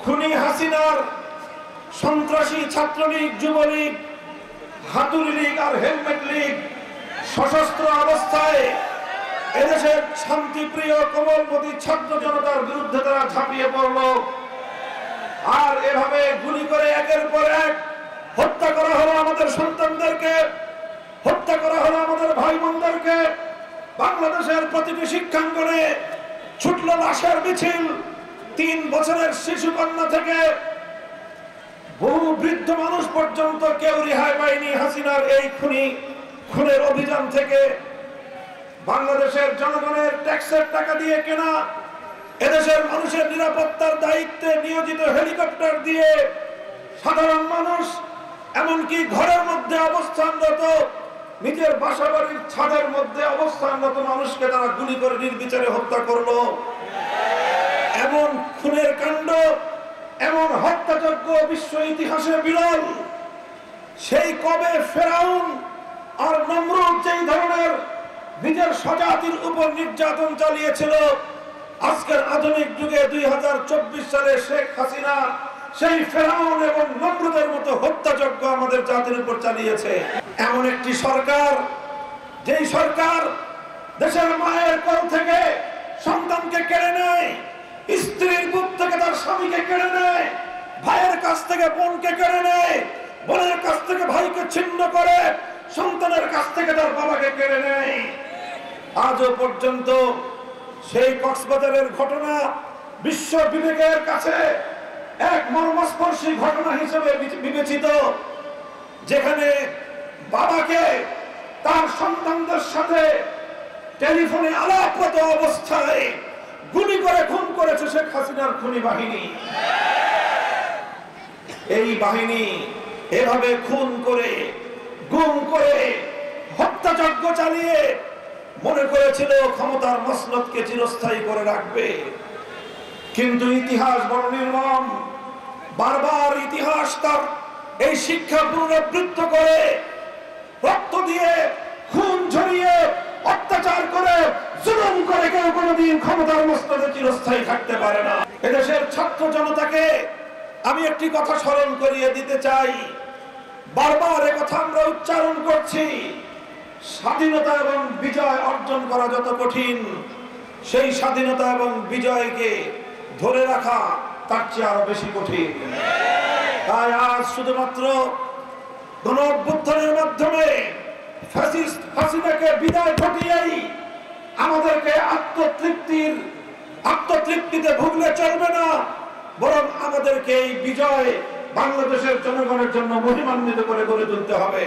খুনি হাসিনার সন্ত্রাসী ছাত্রলীগ, যুবলীগ, হাতুড়ি লীগ আর হেলমেট লীগ সশস্ত্র অবস্থায় এদেশের শান্তিপ্রিয় কোমলমতি ছাত্র জনতার বিরুদ্ধে তারা ঝাঁপিয়ে পড়ল। আর এভাবে গুলি করে একের পর এক হত্যা করা হলো আমাদের সন্তানদেরকে, হত্যা করা হলো আমাদের ভাই বোনদেরকে। বাংলাদেশের প্রতিটি শিক্ষাঙ্গনে ছুটল লাশের মিছিল। 3 বছরের শিশু কন্যা থেকে বহু বৃদ্ধ মানুষ পর্যন্ত কেউ রেহাই পায়নি হাসিনার এই খুনের অভিযান থেকে। বাংলাদেশের জনগণের ট্যাক্সের টাকা দিয়ে কেনা, এদেশের মানুষের নিরাপত্তার দায়িত্বে নিয়োজিত হেলিকপ্টার দিয়ে সাধারণ মানুষ, এমনকি ঘরের মধ্যে অবস্থানরত, নিজের বাসাবাড়ির ছাদের মধ্যে অবস্থানরত মানুষকে তারা গুলি করে নির্বিচারে হত্যা করলো। এমন খুনের কাণ্ড, এমন হত্যাযজ্ঞ বিশ্ব ইতিহাসে বিরল। সেই কবে ফেরাউন আর নমরুদ যেই ধরনের নিজের স্বজাতির উপর নির্যাতন চালিয়েছিল, আজকের আধুনিক যুগে 2024 সালে শেখ হাসিনা সেই ফেরাউন এবং নমরুদের মতো হত্যাযজ্ঞ আমাদের জাতির উপর চালিয়েছে। এমন একটি সরকার, যেই সরকার দেশের মায়ের কোল থেকে সন্তানকে কেড়ে নেয়, স্ত্রীর বুক থেকে তার স্বামীকে কেড়ে নেয়, ভাইয়ের কাছ থেকে বোনকে কেড়ে নেয়, বোনের কাছ থেকে ভাইকে ছিন্ন করে, সন্তানের কাছ থেকে তার বাবাকে কেড়ে নেয়। আজও পর্যন্ত সেই কক্সবাজারের ঘটনা বিশ্ব বিবেকের কাছে এক মর্মস্পর্শী ঘটনা হিসেবে বিবেচিত, যেখানে বাবাকে তার সন্তানদের সাথে টেলিফোনে আলাপরত অবস্থায় গুলি করে খুন করেছে শেখ হাসিনার খুনি বাহিনী। এই বাহিনী এভাবে খুন করে, গুম করে, হত্যাযজ্ঞ চালিয়ে মনে করেছিল ক্ষমতার মসনদকে চিরস্থায়ী করে রাখবে। কিন্তু ইতিহাস বড় নির্মম। বারবার ইতিহাস তার এই শিক্ষা পুনরাবৃত্ত করে, রক্ত দিয়ে, খুন ঝরিয়ে, অত্যাচার করে, জুলুম করে কেউ কোনোদিন ক্ষমতার মসনদে চিরস্থায়ী থাকতে পারে না। এদেশের ছাত্র জনতাকে আমি একটি কথা স্মরণ করিয়ে দিতে চাই, বারবার একথা আমরা উচ্চারণ করছি, স্বাধীনতা এবং বিজয় অর্জন করা যত কঠিন, সেই স্বাধীনতা এবং বিজয়কে ধরে রাখা তার চেয়ে আরো বেশি কঠিন। তাই আজ শুধুমাত্র গণঅভ্যুত্থানের মাধ্যমে ফ্যাসিস্ট হাসিনাকে বিদায় ঘটিয়েই আমাদেরকে আত্মতৃপ্তিতে ভুগলে চলবে না, বরং আমাদেরকে এই বিজয় বাংলাদেশের জনগণের জন্য মহিমান্বিত করে গড়ে তুলতে হবে।